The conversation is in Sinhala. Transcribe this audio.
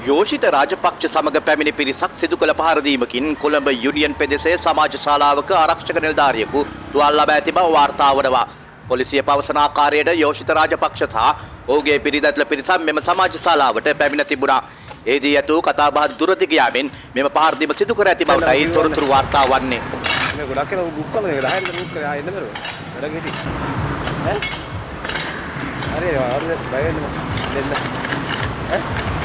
යෝෂිත රාජපක්ෂ සමග පැමිණි පිරිසක් සිදු කළ පහර දීමකින් කොළඹ යුනියන් පෙදෙසේ සමාජ ශාලාවක ආරක්ෂක නිලධාරියෙකු තුවාල ලබා ඇති බව වාර්තා වනවා. පොලිසිය පවසන ආකාරයට යෝෂිත රාජපක්ෂ සහ ඔහුගේ පිරිදැත්ල පිරිසක් මෙම සමාජ ශාලාවට පැමිණ තිබුණා. එහිදී ඇතු කතාබහ දුරදිග යාමෙන් මෙම පහර දීම සිදු කර ඇති බවටයි තොරතුරු වාර්තා වන්නේ. මේ ගොඩක් කෙනෙක් බුක් කරලා ඒක 10 ට බුක් කරලා එන්න බෑ. වැඩ ගෙටි. ඈ? හරි බය වෙන්න දෙන්න. ඈ?